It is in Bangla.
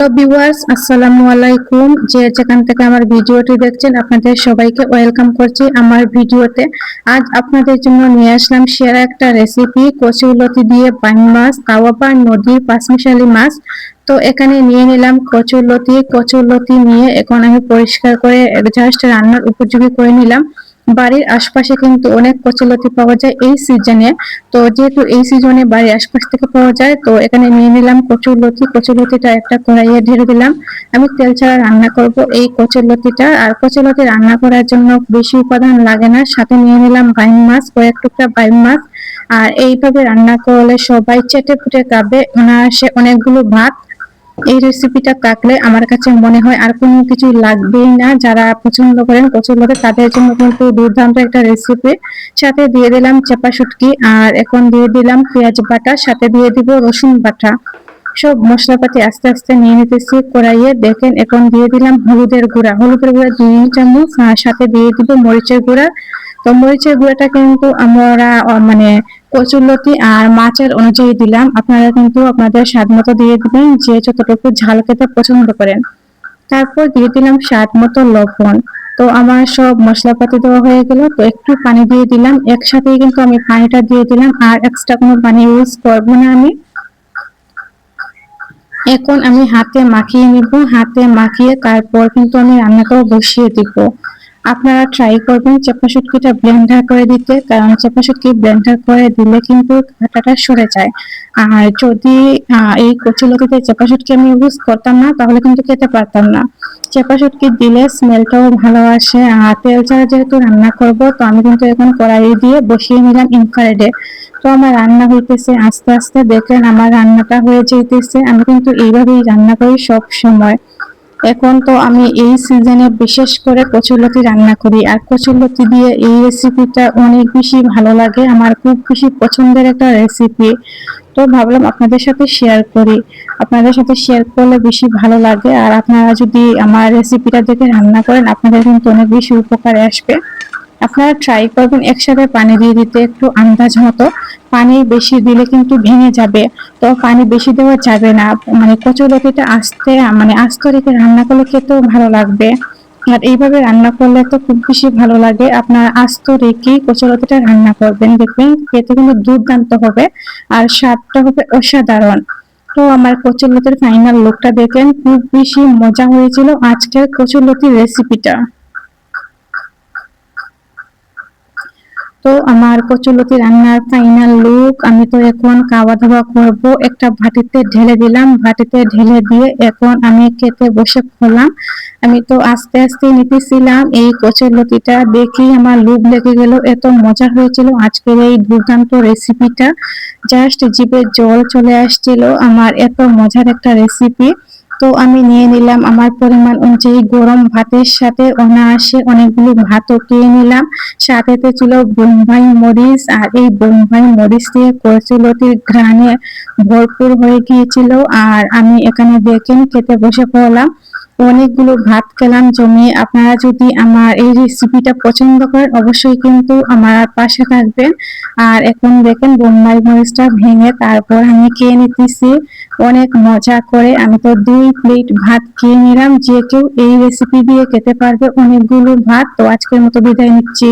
ভিউয়ার্স, আসসালামু আলাইকুম। যে যেখান থেকে আমার ভিডিওটি দেখছেন আপনাদের সবাইকে ওয়েলকাম করছি আমার ভিডিওতে। আজ আপনাদের জন্য নিয়ে আসলাম সেরা একটা রেসিপি, কচুরলতি দিয়ে বাইং মাছ, তাও আবার নদীর পাঁচমিশালি মাছ। তো এখানে নিয়ে নিলাম কচুরলতি নিয়ে এখন আমি পরিষ্কার করে জাস্ট রান্নার উপযোগী করে নিলাম। বাড়ির আশপাশে কিন্তু অনেক কচুরলতি পাওয়া যায় এই সিজনে। তো যেহেতু এই সিজনে বাড়ির আশপাশ থেকে পাওয়া যায়, তো এখানে নিয়ে নিলাম কচুরলতিটা একটা কড়াইয়ে ঢেলে দিলাম। আমি তেল ছাড়া রান্না করব এই কচুরলতিটা। আর কচুরলতি রান্না করার জন্য বেশি উপাদান লাগে না। সাথে নিয়ে নিলাম বাইম মাছ, কয়েক টুকরা বাইম মাছ। আর এইভাবে রান্না করলে সবাই চেটে পুটে খাবে অনায়াসে অনেকগুলো ভাত। এই রেসিপিটা থাকলে আমার কাছে মনে হয় আর কোনো কিছু লাগবেই না। যারা পছন্দ করেন কচুরলতি তাদের জন্য কিন্তু দুর্দান্ত একটা রেসিপি। সাথে দিয়ে দিলাম চাপা শুটকি, আর এখন দিয়ে দিলাম পেঁয়াজ বাটা, সাথে দিয়ে দিব রসুন বাটা। সব মশলাপাতি আস্তে আস্তে নিয়ে নিতেছি কড়াইয়ে। দেখেন এখন দিয়ে দিলাম হলুদের গুঁড়া 2 চামচ, আর সাথে দিয়ে দিব মরিচের গুঁড়া। তো মরিচের গুঁড়াটা কিন্তু আমরা মানে কচুরলতি আর মাছের অনুযায়ী দিলাম। আপনারা কিন্তু আপনাদের স্বাদ মতো দিয়ে দিবেন, যে যতটুকু ঝাল খেতে পছন্দ করেন। তারপর দিয়ে দিলাম স্বাদ মতো লবণ। তো আমার সব মশলাপাতি দেওয়া হয়ে গেল, তো একটু পানি দিয়ে দিলাম। একসাথেই কিন্তু আমি পানিটা দিয়ে দিলাম, আর এক্সট্রা কোনো পানি ইউজ করবো না আমি। এখন আমি হাতে মাখিয়ে নিব, হাতে মাখিয়ে তারপর কিন্তু আমি রান্নাটাও বসিয়ে দিব। আপনারা ট্রাই করবেন চাপা শুটকিটা ব্লেন্ডার করে দিতে, কারণ চাপা শুটকি ব্লেন্ডার করে দিলে কিন্তু কাঁটাটা সরে যায়। আর যদি এই কচুরলতিতে চাপা শুটকি আমি ইউজ করতাম না, তাহলে কিন্তু খেতে পারতাম না। চাপা শুটকি দিলে স্মেলটাও ভালো আসে। আর তেল ছাড়া যেহেতু রান্না করব, তো আমি কিন্তু এখন কড়াই দিয়ে বসিয়ে নিলাম ইনফ্রারেডে। তো আমার রান্না হইতেছে আস্তে আস্তে। দেখেন আমার রান্নাটা হয়ে যাইতেছে। আমি কিন্তু এইভাবেই রান্না করি সব সময়। এখন তো আমি এই সিজনে বিশেষ করে কচুরলতি রান্না করি, আর কচুরলতি দিয়ে এই রেসিপিটা অনেক বেশি ভালো লাগে। আমার খুব বেশি পছন্দের একটা রেসিপি। তো ভাবলাম আপনাদের সাথে শেয়ার করি। আপনাদের সাথে শেয়ার করলে বেশি ভালো লাগে। আর আপনারা যদি আমার রেসিপিটা দেখে রান্না করেন, আপনাদের কিন্তু অনেক বেশি উপকারে আসবে। আপনারা ট্রাই করবেন একসাথে পানি দিয়ে দিতে, একটু আন্দাজ মতো। পানি বেশি দিলে কিন্তু ভেঙে যাবে, তো পানি বেশি দেওয়া যাবে না। মানে কচুরলতিটা আস্ত রেখে রান্না করলে খেতেও ভালো লাগবে। আর এইভাবে রান্না করলে তো খুব বেশি ভালো লাগে। আপনার আস্ত রেখেই কচুরলতিটা রান্না করবেন, দেখবেন খেতে কিন্তু দুর্দান্ত হবে, আর স্বাদটা হবে অসাধারণ। তো আমার কচুরলতির ফাইনাল লুকটা দেখেন, খুব বেশি মজা হয়েছিল আজকের কচুরলতির রেসিপিটা। তো আমার কচুরলতি রান্নার ফাইনাল লুক। আমি তো এখন খাওয়া দাওয়া করব। একটা বাটিতে ঢেলে দিলাম, বাটিতে ঢেলে দিয়ে এখন আমি খেতে বসে পড়লাম। আমি তো আস্তে আস্তে নিতেছিলাম এই কচুরলতিটা, দেখেই আমার লোভ লেগে গেল। এত মজা হয়েছিল আজকের এই দুর্দান্ত রেসিপিটা, জাস্ট জিভে জল চলে আসছিল। আমার এত মজার একটা রেসিপি। তো আমি নিয়ে নিলাম আমার পরিমাণ অনুযায়ী গরম ভাতের সাথে অনায়াসে অনেকগুলো ভাতও খেয়ে নিলাম। সাথেতে ছিল বোম্বাই মরিচ, আর এই বোম্বাই মরিচ দিয়ে কচুরলতির ঘ্রাণে ভরপুর হয়ে গিয়েছিল। আর আমি এখানে দেখেন খেতে বসে পড়লাম, অনেকগুলো ভাত খেলাম জমিয়ে। আপনারা যদি আমার এই রেসিপিটা পছন্দ করেন, অবশ্যই কিন্তু আমার পাশে থাকবেন। আর এখন দেখেন বোম্বাই মরিচটা ভেঙে তারপর আমি খেয়ে নিতেছি অনেক মজা করে। আমি তো 2 প্লেট ভাত খেয়ে নিলাম। যে কেউ এই রেসিপি দিয়ে খেতে পারবে অনেকগুলো ভাত। তো আজকের মতো বিদায় নিচ্ছি।